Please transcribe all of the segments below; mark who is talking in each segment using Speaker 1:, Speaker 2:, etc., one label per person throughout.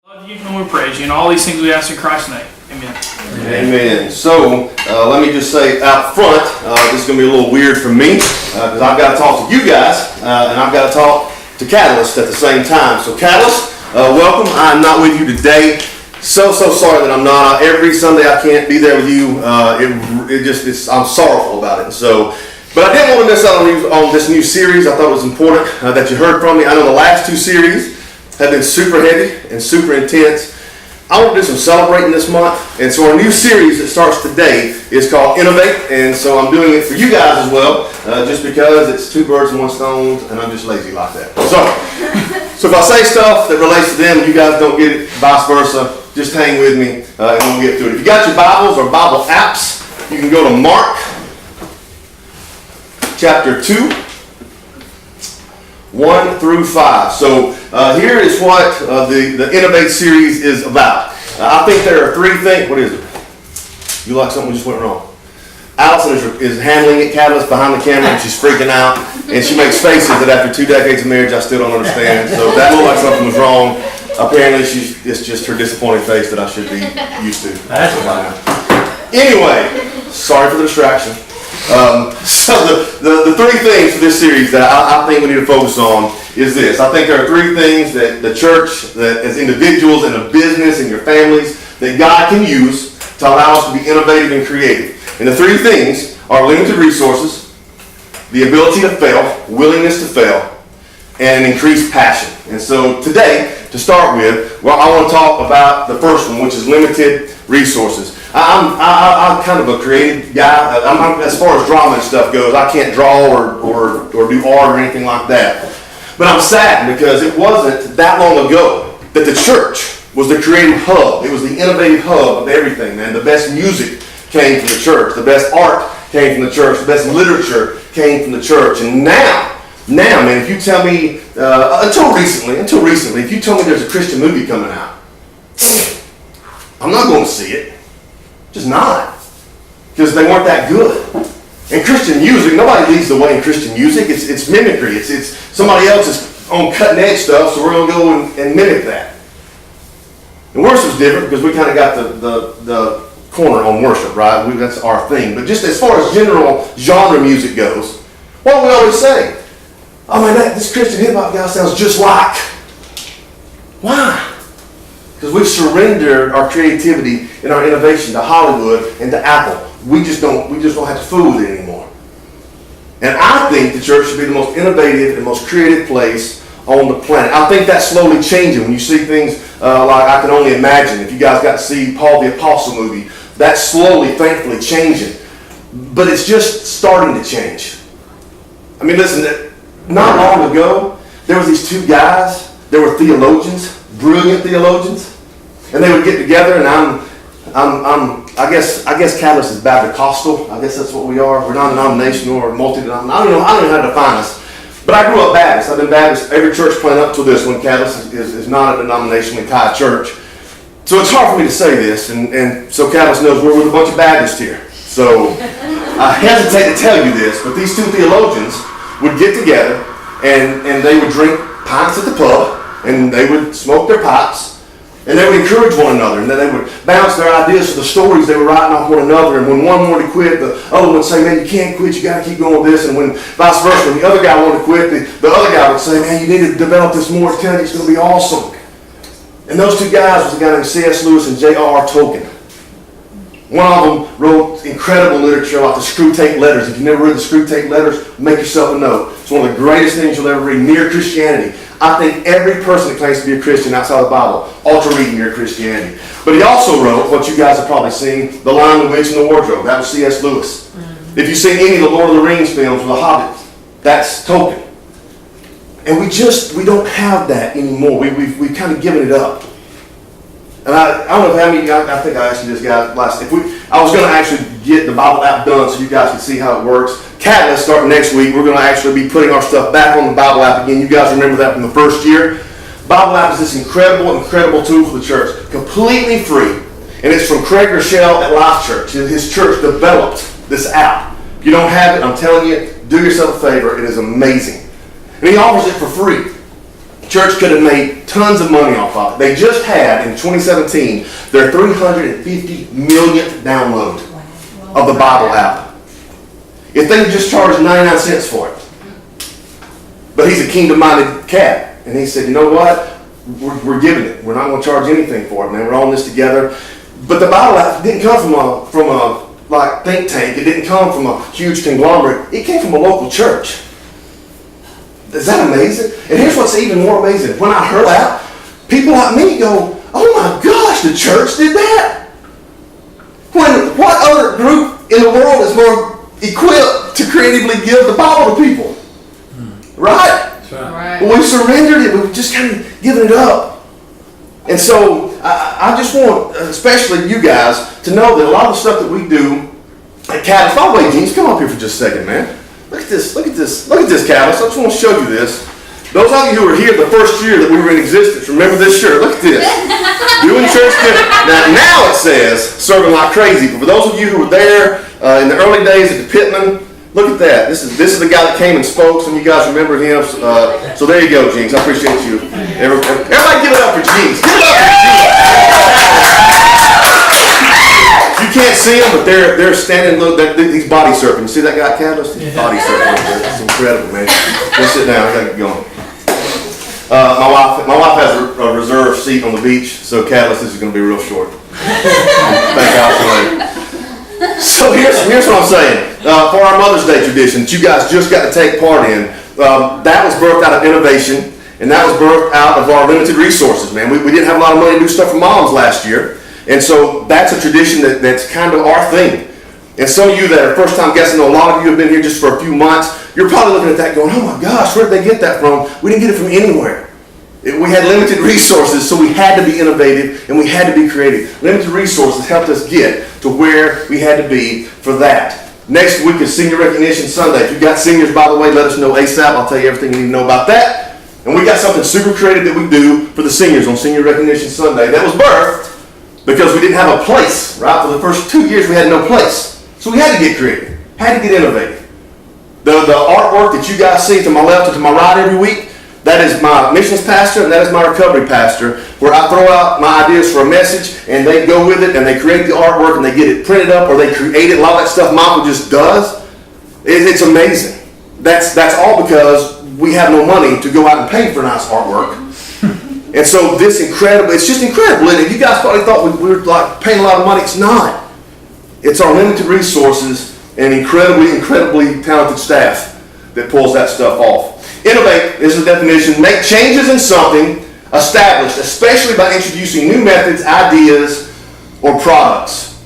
Speaker 1: Love you and we praise you, and all these things we ask in Christ's name. Amen.
Speaker 2: Amen. So, let me just say out front, this is going to be a little weird for me, because I've got to talk to you guys, and I've got to talk to Catalyst at the same time. So, Catalyst, welcome. I'm not with you today. So sorry that I'm not. Every Sunday I can't be there with you. I'm sorrowful about it. So, but I didn't want to miss out on this new series. I thought it was important that you heard from me. I know the last two series have been super heavy and super intense. I want to do some celebrating this month, and so our new series that starts today is called Innovate, and so I'm doing it for you guys as well, just because it's two birds and one stone, and I'm just lazy like that. So if I say stuff that relates to them and you guys don't get it, vice versa, just hang with me, and we'll get through it. If you got your Bibles or Bible apps, you can go to Mark chapter 2. 1 through 5. So here is what the Innovate series is about. I think there are three things. What is it? You like something just went wrong? Allison is handling it, Catalyst behind the camera, and she's freaking out. And she makes faces that after 2 decades of marriage, I still don't understand. So that looked like something was wrong. Apparently, it's just her disappointed face that I should be used to.
Speaker 1: That's right.
Speaker 2: Anyway, sorry for the distraction. So the three things for this series that I think we need to focus on is this. I think there are three things that the church, that as individuals in a business, in your families, that God can use to allow us to be innovative and creative. And the three things are limited resources, the ability to fail, willingness to fail, and an increased passion. And so today, to start with, well, I want to talk about the first one, which is limited resources. I'm kind of a creative guy. As far as drama and stuff goes, I can't draw or do art or anything like that. But I'm sad because it wasn't that long ago that the church was the creative hub. It was the innovative hub of everything, man. The best music came from the church. The best art came from the church. The best literature came from the church. And now, man, if you tell me, until recently, if you tell me there's a Christian movie coming out, I'm not going to see it. Just not. Because they weren't that good. And Christian music, nobody leads the way in Christian music. It's mimicry. It's somebody else's on cutting edge stuff, so we're going to go and mimic that. And worship's different because we kind of got the corner on worship, right? That's our thing. But just as far as general genre music goes, what do we always say? Oh man, this Christian hip-hop guy sounds just like. Why? Because we've surrendered our creativity and our innovation to Hollywood and to Apple. We just don't have to fool with it anymore. And I think the church should be the most innovative and most creative place on the planet. I think that's slowly changing. When you see things like I Can Only Imagine, if you guys got to see Paul the Apostle movie, that's slowly, thankfully, changing. But it's just starting to change. I mean, listen, not long ago, there was these two guys. They were theologians, brilliant theologians, and they would get together. And I guess Catalyst is Baptist-Costal. I guess that's what we are. We're not a denominational or multi-denominational. I don't know how to define us. But I grew up Baptist. I've been Baptist every church plant up to this one. Catalyst is not a denominationally tied church. So it's hard for me to say this, and so Catalyst knows we're with a bunch of Baptists here. So I hesitate to tell you this, but these two theologians would get together and they would drink pints at the pub, and they would smoke their pipes, and they would encourage one another, and then they would bounce their ideas to the stories they were writing off one another. And when one wanted to quit, the other one would say, man, you can't quit, you got to keep going with this. And when vice versa, when the other guy wanted to quit, the other guy would say, man, you need to develop this more, it's going to be awesome. And those two guys was a guy named C.S. Lewis and J.R.R. Tolkien. One of them wrote incredible literature like the Screwtape Letters. If you've never read the Screwtape Letters, make yourself a note. It's one of the greatest things you'll ever read. Mere Christianity. I think every person that claims to be a Christian outside the Bible ought to read Mere Christianity. But he also wrote what you guys have probably seen, The Lion, the Witch, and the Wardrobe. That was C.S. Lewis. Mm-hmm. If you've seen any of the Lord of the Rings films or The Hobbit, that's Tolkien. And we don't have that anymore. We've kind of given it up. And I don't know how many, I think I asked you this guy last, I was going to actually get the Bible app done so you guys can see how it works. Catalyst, starting next week, we're going to actually be putting our stuff back on the Bible app again. You guys remember that from the first year. Bible app is this incredible tool for the church. Completely free. And it's from Craig Rochelle at Life Church. His church developed this app. If you don't have it, I'm telling you, do yourself a favor. It is amazing. And he offers it for free. Church could have made tons of money off of it. They just had, in 2017, their 350 millionth download of the Bible app. If they just charged 99 cents for it. But he's a kingdom-minded cat. And he said, you know what? We're giving it. We're not going to charge anything for it, man. We're all in this together. But the Bible app didn't come from a think tank. It didn't come from a huge conglomerate. It came from a local church. Is that amazing? And here's what's even more amazing. When I heard that, people like me go, oh my gosh, the church did that. When what other group in the world is more equipped to creatively give the Bible to people? Right?
Speaker 3: That's right.
Speaker 2: Well, we surrendered it. We've just kind of given it up. And so I just want, especially you guys, to know that a lot of the stuff that we do at Catalyst. By the way, James, come up here for just a second, man. Look at this, Catalyst. I just want to show you this. Those of you who were here the first year that we were in existence, remember this shirt. Look at this. Doing church good. Now it says, serving like crazy. But for those of you who were there in the early days at the Pittman, look at that. This is the guy that came and spoke. Some of you guys remember him. So there you go, James. I appreciate you. Everybody give it up for James. Give it up for James. You can't see them, but they're standing. Look, he's body surfing. You see that guy, Catalyst? He's body surfing. It's incredible, man. Go sit down. I gotta get going. My wife has a reserved seat on the beach, so Catalyst, this is going to be real short. Thank God for that. So here's what I'm saying. For our Mother's Day tradition that you guys just got to take part in, that was birthed out of innovation, and that was birthed out of our limited resources, man. We didn't have a lot of money to do stuff for moms last year, and so that's a tradition that's kind of our thing. And some of you that are first time guests, I know a lot of you have been here just for a few months, you're probably looking at that going, oh my gosh, where did they get that from? We didn't get it from anywhere. We had limited resources, so we had to be innovative and we had to be creative. Limited resources helped us get to where we had to be for that. Next week is Senior Recognition Sunday. If you've got seniors, by the way, let us know ASAP. I'll tell you everything you need to know about that. And we got something super creative that we do for the seniors on Senior Recognition Sunday. That was birthed because we didn't have a place, right? For the first 2 years, we had no place. So we had to get creative, had to get innovative. The artwork that you guys see to my left and to my right every week, that is my missions pastor and that is my recovery pastor, where I throw out my ideas for a message and they go with it and they create the artwork and they get it printed up or they create it. A lot of that stuff Michael just does. It's amazing. That's all because we have no money to go out and pay for nice artwork. And so it's just incredible. And you guys probably thought we were like paying a lot of money. It's not. It's our limited resources and incredibly talented staff that pulls that stuff off. Innovate is the definition. Make changes in something established, especially by introducing new methods, ideas, or products.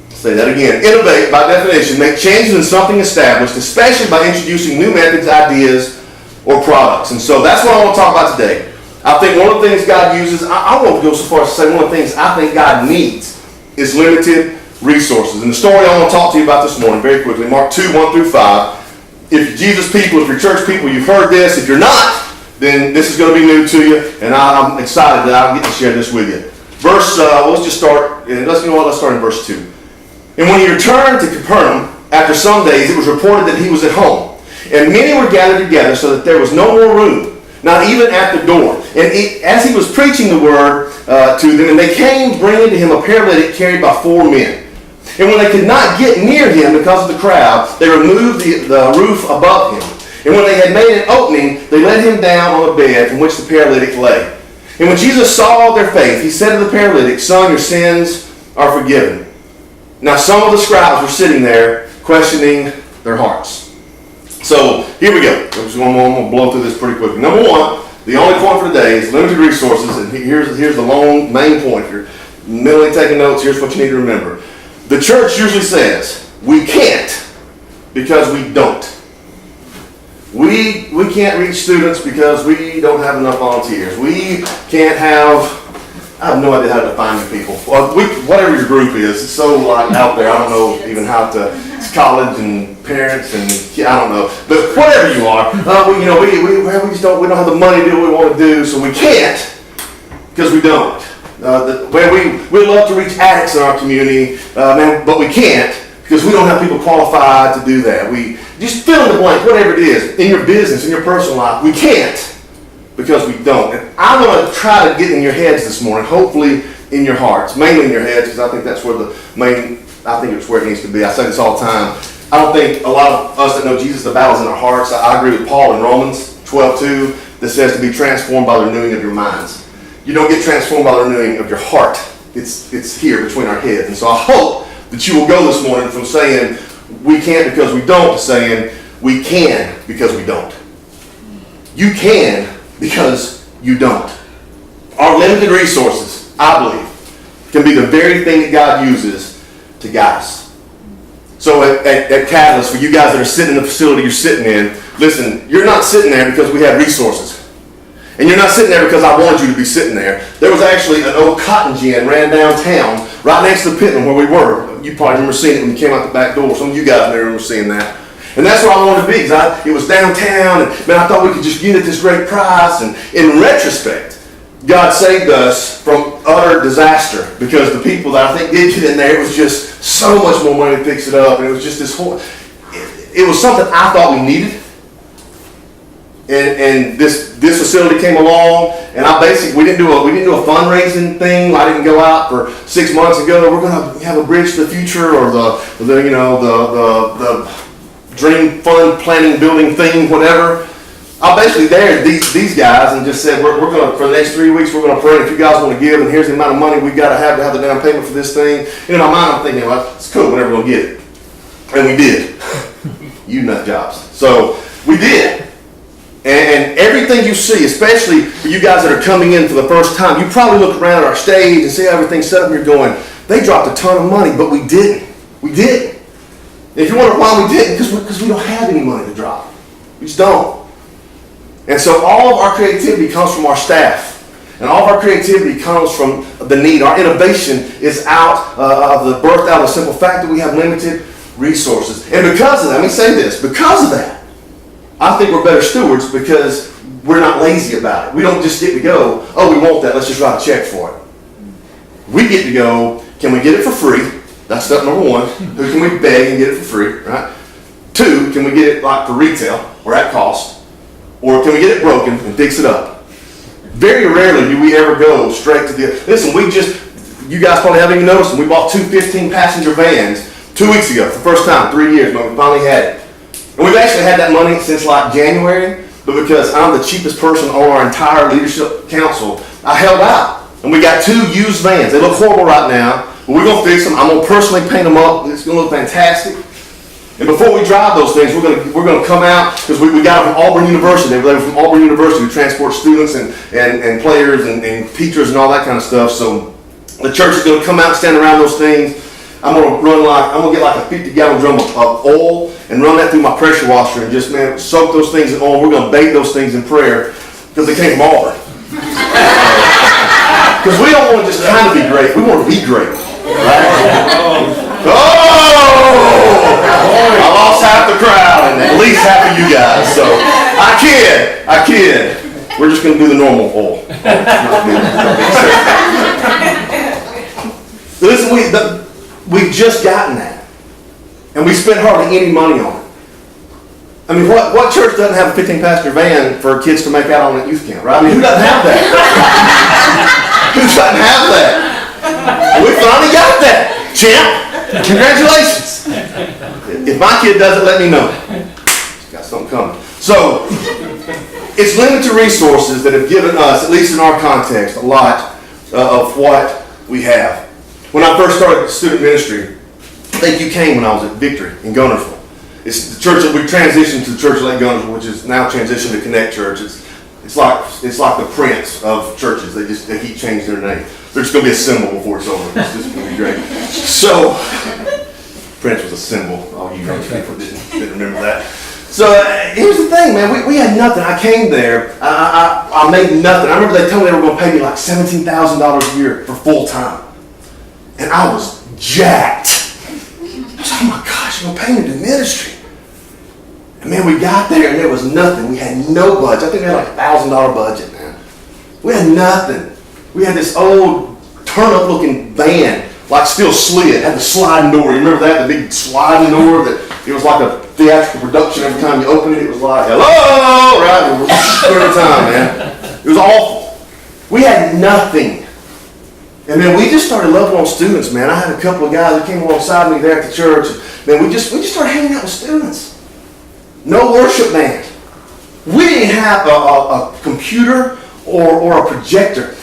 Speaker 2: Say that again. Innovate, by definition, make changes in something established, especially by introducing new methods, ideas, or products. And so that's what I want to talk about today. I think one of the things God uses, I won't go so far as to say one of the things I think God needs is limited resources. And the story I want to talk to you about this morning very quickly, Mark 2, 1 through 5. If you're Jesus people, if you're church people, you've heard this. If you're not, then this is going to be new to you, and I'm excited that I get to share this with you. Let's just start, let's start in verse 2. And when he returned to Capernaum, after some days, it was reported that he was at home. And many were gathered together so that there was no more room, not even at the door. And as he was preaching the word to them, and they came bringing to him a paralytic carried by 4 men. And when they could not get near him because of the crowd, they removed the roof above him. And when they had made an opening, they let him down on a bed from which the paralytic lay. And when Jesus saw their faith, he said to the paralytic, "Son, your sins are forgiven." Now some of the scribes were sitting there, questioning their hearts. So here we go. I'm going to blow through this pretty quickly. Number one, the only point for today is limited resources. And here's the long main point. If you're mentally taking notes, here's what you need to remember. The church usually says, we can't because we don't. We can't reach students because we don't have enough volunteers. We can't have, I have no idea how to define you people. Well, whatever your group is, it's so like out there, I don't know even how to, it's college and parents and I don't know. But whatever you are, we just don't have the money to do what we want to do, so we can't because we don't. We love to reach addicts in our community, but we can't because we don't have people qualified to do that. We just fill in the blank, whatever it is, in your business, in your personal life. We can't because we don't. And I want to try to get in your heads this morning, hopefully in your hearts, mainly in your heads, because I think that's where I think it's where it needs to be. I say this all the time. I don't think a lot of us that know Jesus, the battle's in our hearts. I agree with Paul in Romans 12:2 that says to be transformed by the renewing of your minds. You don't get transformed by the renewing of your heart. It's here between our heads. And so I hope that you will go this morning from saying we can't because we don't to saying we can because we don't. You can because you don't. Our limited resources, I believe, can be the very thing that God uses to guide us. So at Catalyst, for you guys that are sitting in the facility you're sitting in, listen, you're not sitting there because we have resources. And you're not sitting there because I wanted you to be sitting there. There was actually an old cotton gin ran downtown right next to the Pitman where we were. You probably remember seeing it when you came out the back door. Some of you guys may remember seeing that. And that's where I wanted to be, because it was downtown, and man, I thought we could just get at this great price. And in retrospect, God saved us from utter disaster, because the people that I think did get in there, it was just so much more money to fix it up, and it was just this whole, it was something I thought we needed. And this facility came along, and we didn't do a fundraising thing. I didn't go out for 6 months and go, we're going to have a bridge to the future, or the dream fund planning building thing, whatever. I basically dared these guys and just said, we're going to, for the next 3 weeks, we're going to pray. If you guys want to give, and here's the amount of money we've got to have the down payment for this thing. In my mind, I'm thinking, well, it's cool, we're never going to get it. And we did. You nut jobs. So we did. And everything you see, especially for you guys that are coming in for the first time, you probably look around at our stage and see everything set up, and you're going, they dropped a ton of money, but we didn't. We didn't. If you wonder why we didn't, because we don't have any money to drop. We just don't. And so all of our creativity comes from our staff. And all of our creativity comes from the need. Our innovation is birthed out of the simple fact that we have limited resources. And because of that, let me say this, because of that, I think we're better stewards, because we're not lazy about it. We don't just get to go, oh, we want that, let's just write a check for it. We get to go, can we get it for free? That's step number one. Who can we beg and get it for free, right? 2, can we get it like for retail or at cost? Or can we get it broken and fix it up? Very rarely do we ever go straight to the, listen, you guys probably haven't even noticed, we bought 2 15-passenger vans 2 weeks ago, for the first time, 3 years, but we finally had it. And we've actually had that money since like January, but because I'm the cheapest person on our entire leadership council, I held out. And we got 2 used vans. They look horrible right now, but we're going to fix them. I'm going to personally paint them up. It's going to look fantastic. And before we drive those things, we're going to come out, because we got them from Auburn University. They were from Auburn University to transport students and players and teachers and all that kind of stuff. So the church is going to come out and stand around those things. I'm going to get like a 50-gallon drum of oil and run that through my pressure washer and just, man, soak those things in oil. We're going to bathe those things in prayer, because they came from Auburn. Because we don't want to just kind of be great. We want to be great. Right? I lost half the crowd and at least half of you guys. So I kid. We're just going to do the normal oil. Listen, we've just gotten that. And we spent hardly any money on it. I mean, what church doesn't have a 15-passenger van for kids to make out on at youth camp, right? I mean, who doesn't have that? Who doesn't have that? We finally got that. Champ, congratulations. If my kid does it, let me know. Got something coming. So, it's limited resources that have given us, at least in our context, a lot of what we have. When I first started student ministry, I think you came when I was at Victory in Gunnersville. It's the church that we transitioned to the church at Lake Gunnersville, which is now transitioned to Connect Church. It's like the Prince of churches. They keep changing their name. There's going to be a symbol before it's over. It's just going to be great. So, Prince was a symbol. All you young people didn't remember that. So here's the thing, man. We had nothing. I came there. I made nothing. I remember they told me they were going to pay me like $17,000 a year for full time. And I was jacked. I was like, oh my gosh, you're going to pay me to ministry. And man, we got there and there was nothing. We had no budget. I think we had like a $1,000 budget, man. We had nothing. We had this old turn-up looking van, like still slid, had the sliding door. You remember that? The big sliding door that it was like a theatrical production. Every time you opened it, it was like, hello, right? Every time, man. It was awful. We had nothing. And man, we just started loving on students, man. I had a couple of guys that came alongside me there at the church. Man, we just started hanging out with students. No worship band. We didn't have a computer or a projector.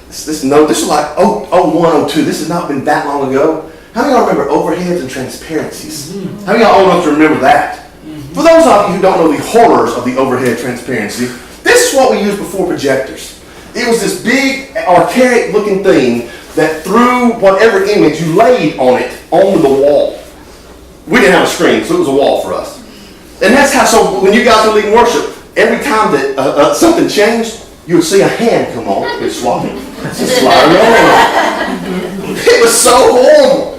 Speaker 2: This is like 01, 02. This has not been that long ago. How many of y'all remember overheads and transparencies? How many of y'all old enough to remember that? For those of you who don't know the horrors of the overhead transparency, this is what we used before projectors. It was this big, archaic looking thing that threw whatever image you laid on it onto the wall. We didn't have a screen, so it was a wall for us. And that's how, so when you guys were leading worship, every time that something changed, you would see a hand come on and swap it. Just slide around. It was so horrible.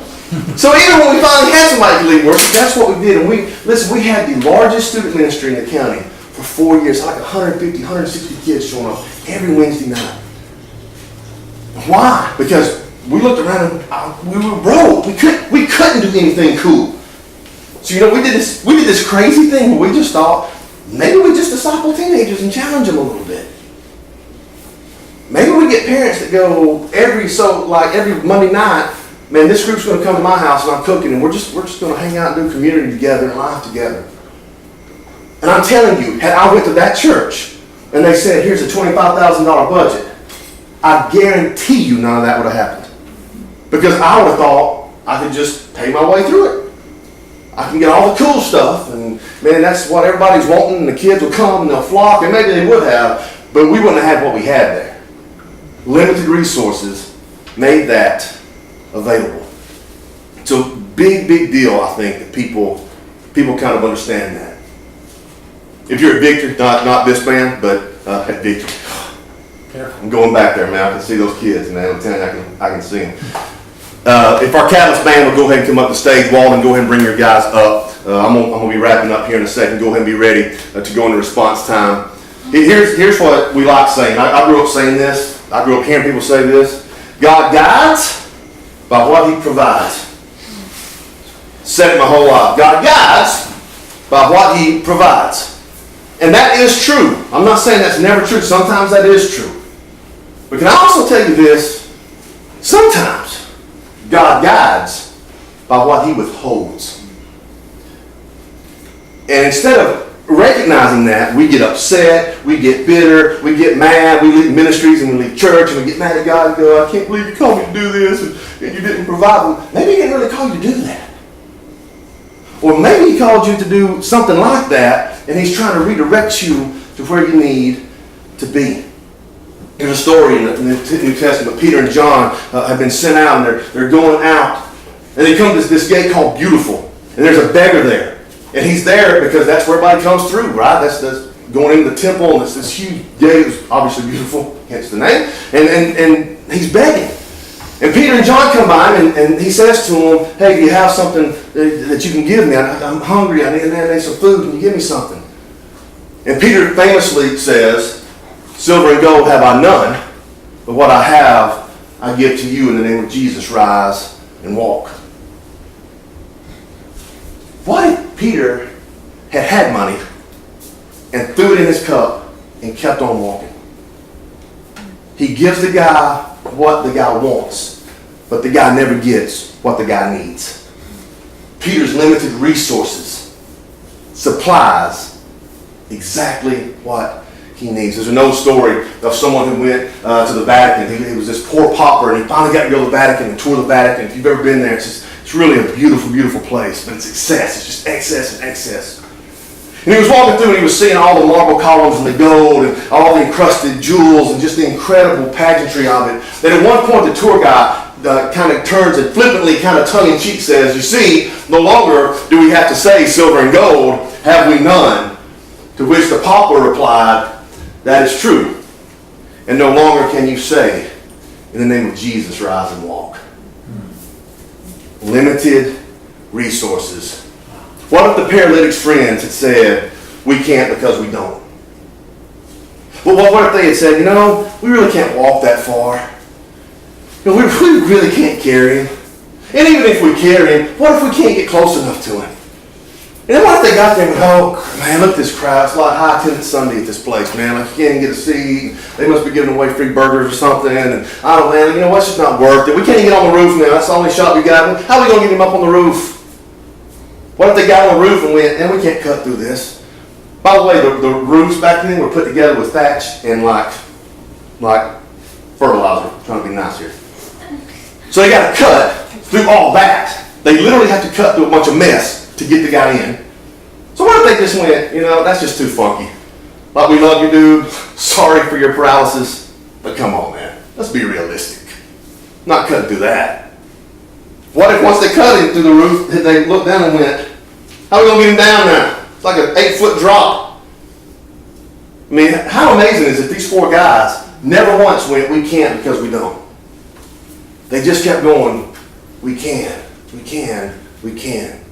Speaker 2: So even when we finally had somebody to lead worship, that's what we did. And we had the largest student ministry in the county for 4 years. Like 150, 160 kids showing up every Wednesday night. Why? Because we looked around and we were broke. We couldn't do anything cool. So we did this crazy thing where we just thought maybe we just disciple teenagers and challenge them a little bit. Maybe we get parents that go every Monday night. Man, this group's going to come to my house and I'm cooking and we're just going to hang out and do community together and life together. And I'm telling you, had I went to that church and they said, here's a $25,000 budget, I guarantee you none of that would have happened. Because I would have thought I could just pay my way through it. I can get all the cool stuff and man, that's what everybody's wanting and the kids will come and they'll flock and maybe they would have, but we wouldn't have had what we had there. Limited resources made that available. So big deal, I think, that people kind of understand that. If you're at Victory, not this band, but at Victory. I'm going back there, man. I can see those kids, man. I'm telling you, I can see them. If our Catalyst band will go ahead and come up the stage, Walden, go ahead and bring your guys up. I'm gonna be wrapping up here in a second. Go ahead and be ready to go into response time. Here's what we like saying. I grew up saying this. I grew up hearing people say this. God guides by what he provides. Said it my whole life. God guides by what he provides. And that is true. I'm not saying that's never true. Sometimes that is true. But can I also tell you this? Sometimes God guides by what he withholds. And instead of recognizing that, we get upset, we get bitter, we get mad, we leave ministries and we leave church and we get mad at God and go, I can't believe you called me to do this and you didn't provide them. Maybe he didn't really call you to do that. Or maybe he called you to do something like that and he's trying to redirect you to where you need to be. There's a story in the New Testament. Peter and John have been sent out and they're going out. And they come to this gate called Beautiful. And there's a beggar there. And he's there because that's where everybody comes through, right? That's going into the temple, and it's this huge gate. It's obviously beautiful, hence the name. And he's begging. And Peter and John come by him, and he says to him, hey, do you have something that you can give me? I'm hungry. I need some food. Can you give me something? And Peter famously says, silver and gold have I none, but what I have I give to you in the name of Jesus. Rise and walk. What if Peter had money and threw it in his cup and kept on walking? He gives the guy what the guy wants, but the guy never gets what the guy needs. Peter's limited resources supplies exactly what he needs. There's an old story of someone who went to the Vatican. He was this poor pauper, and he finally got to go to the Vatican and tour the Vatican. If you've ever been there, it's really a beautiful, beautiful place, but it's excess. It's just excess and excess. And he was walking through and he was seeing all the marble columns and the gold and all the encrusted jewels and just the incredible pageantry of it. Then at one point the tour guide kind of turns and flippantly, kind of tongue-in-cheek says, you see, no longer do we have to say silver and gold, have we none? To which the pauper replied, that is true. And no longer can you say, in the name of Jesus, rise and walk. Limited resources. What if the paralytic's friends had said, we can't because we don't? Well, what if they had said, we really can't walk that far. We really can't carry him. And even if we carry him, what if we can't get close enough to him? And then what if they got there and went, oh, man, look at this crowd. It's like high attendance Sunday at this place, man. Like, you can't even get a seat. They must be giving away free burgers or something. And I don't know, man, you know what? It's just not worth it. We can't even get on the roof now. That's the only shot we got. How are we going to get him up on the roof? What if they got on the roof and went, man, we can't cut through this? By the way, the roofs back then were put together with thatch and like fertilizer. I'm trying to be nice here. So they got to cut through all that. They literally have to cut through a bunch of mess to get the guy in. So what if they just went, you know, that's just too funky. Like, we love you, dude. Sorry for your paralysis. But come on, man. Let's be realistic. Not cutting through that. What if once they cut him through the roof, they looked down and went, how are we going to get him down now? It's like an 8-foot drop. I mean, how amazing is it these 4 guys never once went, we can't because we don't. They just kept going, we can, we can, we can.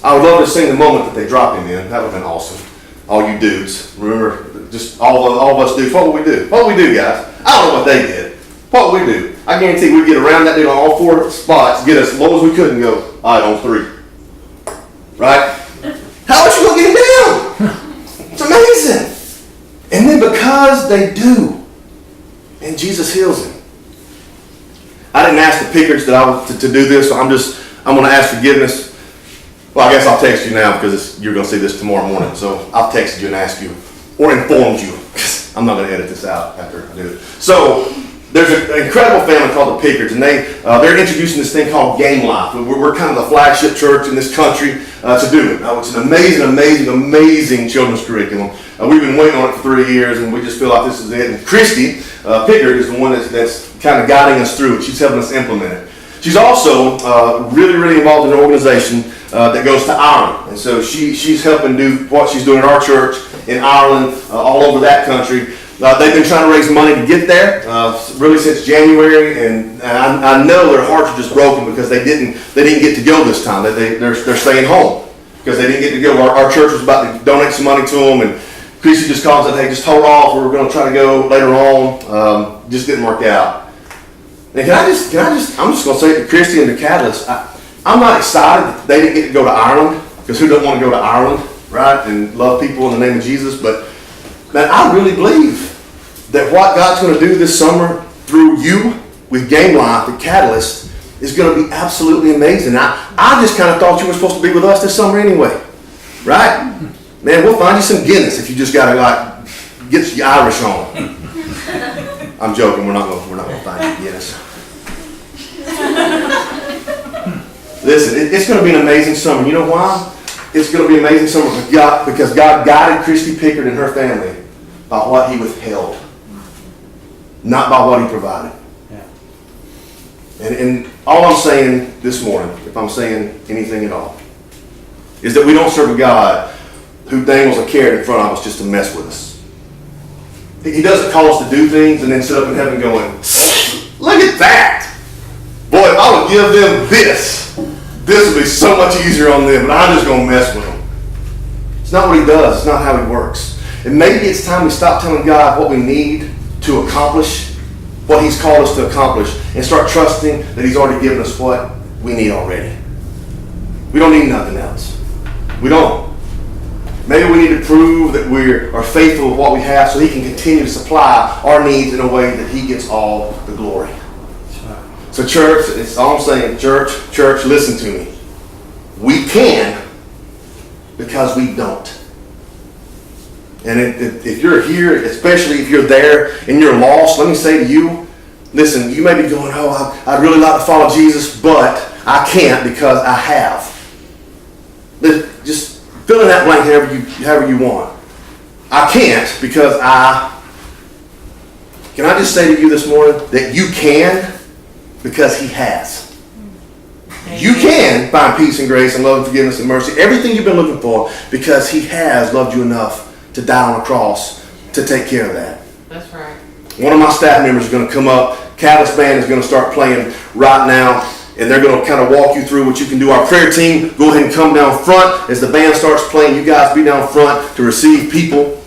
Speaker 2: I would love to sing the moment that they dropped him in. That would have been awesome. All you dudes. Remember, just all of us dudes. What would we do? What would we do, guys? I don't know what they did. What would we do? I guarantee we'd get around that dude on all 4 spots, get as low as we could and go, all right, on 3. Right? How much you going to get him down? It's amazing. And then because they do, and Jesus heals him. I didn't ask the pickers to do this, so I'm going to ask forgiveness. Well, I guess I'll text you now because you're going to see this tomorrow morning. So I'll text you and ask you, or informed you, because I'm not going to edit this out after I do it. So there's an incredible family called the Pickards, and they're introducing this thing called Game Life. We're kind of the flagship church in this country to do it. It's an amazing children's curriculum. We've been waiting on it for 3 years, and we just feel like this is it. And Christy Pickard is the one that's kind of guiding us through it. She's helping us implement it. She's also really involved in an organization that goes to Ireland. And so she's helping do what she's doing at our church in Ireland, all over that country. They've been trying to raise money to get there, really since January, and I know their hearts are just broken because they didn't get to go this time. They're staying home because they didn't get to go. Our church was about to donate some money to them, and Chrissy just called and said, hey, just hold off. We're going to try to go later on. Just didn't work out. And I'm just going to say it to Christy and to Catalyst, I'm not excited that they didn't get to go to Ireland, because who doesn't want to go to Ireland, right, and love people in the name of Jesus? But man, I really believe that what God's going to do this summer through you with Game Life, the Catalyst, is going to be absolutely amazing. I just kind of thought you were supposed to be with us this summer anyway, right? Man, we'll find you some Guinness if you just got to get your Irish on. I'm joking. We're not going to find you Guinness. Listen, it's going to be an amazing summer. You know why? It's going to be an amazing summer because God guided Christy Pickard and her family by what He withheld, not by what He provided. Yeah. And all I'm saying this morning, if I'm saying anything at all, is that we don't serve a God who dangles a carrot in front of us just to mess with us. He doesn't call us to do things and then sit up in heaven going, look at that! Boy, if I would give them this would be so much easier on them, but I'm just going to mess with them. It's not what He does. It's not how He works. And maybe it's time we stop telling God what we need to accomplish, what He's called us to accomplish, and start trusting that He's already given us what we need already. We don't need nothing else. We don't. Maybe we need to prove that we are faithful with what we have so He can continue to supply our needs in a way that He gets all the glory. So church, it's all I'm saying, church, listen to me. We can because we don't. And if you're here, especially if you're there and you're lost, let me say to you, listen, you may be going, oh, I'd really like to follow Jesus, but I can't because I have. Just fill in that blank however you want. I can't because Can I just say to you this morning that you can because He has. You can find peace and grace and love and forgiveness and mercy, everything you've been looking for, because He has loved you enough to die on a cross to take care of that.
Speaker 3: That's right.
Speaker 2: One of my staff members is going to come up. Catalyst Band is going to start playing right now, and they're going to kind of walk you through what you can do. Our prayer team, go ahead and come down front as the band starts playing. You guys be down front to receive people.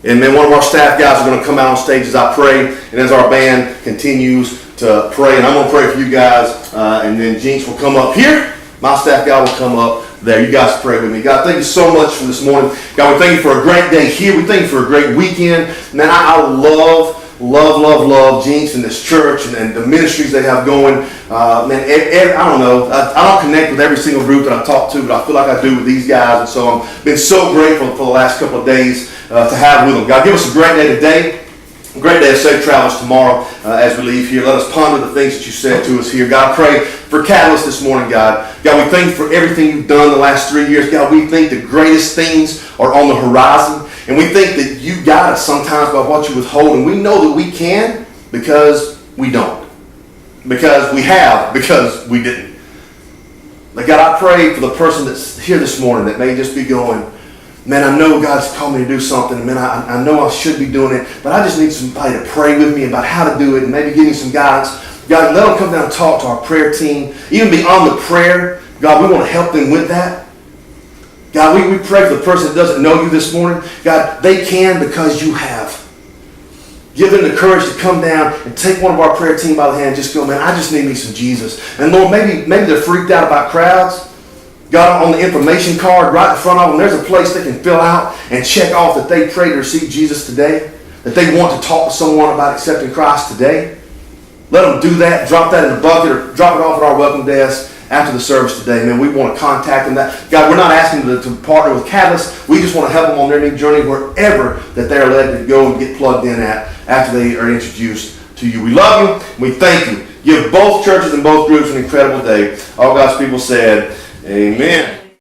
Speaker 2: And then one of our staff guys is going to come out on stage as I pray, and as our band continues to pray. And I'm going to pray for you guys, and then Jinx will come up here. My staff guy will come up there. You guys pray with me. God, thank you so much for this morning. God, we thank you for a great day here. We thank you for a great weekend. Man, I love Jinx and this church and the ministries they have going. Man, I don't know. I don't connect with every single group that I talk to, but I feel like I do with these guys. And so I've been so grateful for the last couple of days to have with them. God, give us a great day today. A great day of safe travels tomorrow as we leave here. Let us ponder the things that you said to us here. God, I pray for Catalyst this morning, God. God, we thank you for everything you've done the last 3 years. God, we think the greatest things are on the horizon. And we think that you got us sometimes by what you withhold. And we know that we can because we don't. Because we have, because we didn't. But God, I pray for the person that's here this morning that may just be going, man, I know God's called me to do something. Man, I know I should be doing it. But I just need somebody to pray with me about how to do it and maybe give me some guidance. God, let them come down and talk to our prayer team. Even beyond the prayer, God, we want to help them with that. God, we pray for the person that doesn't know you this morning. God, they can because you have. Give them the courage to come down and take one of our prayer team by the hand and just go, man, I just need me some Jesus. And Lord, maybe they're freaked out about crowds. God, on the information card right in front of them, there's a place they can fill out and check off that they prayed to receive Jesus today, that they want to talk to someone about accepting Christ today. Let them do that, drop that in the bucket, or drop it off at our welcome desk after the service today. Man, we want to contact them. God, we're not asking them to partner with Catalyst. We just want to help them on their new journey wherever that they are led to go and get plugged in at after they are introduced to you. We love you. We thank you. Give both churches and both groups an incredible day. All God's people said, amen.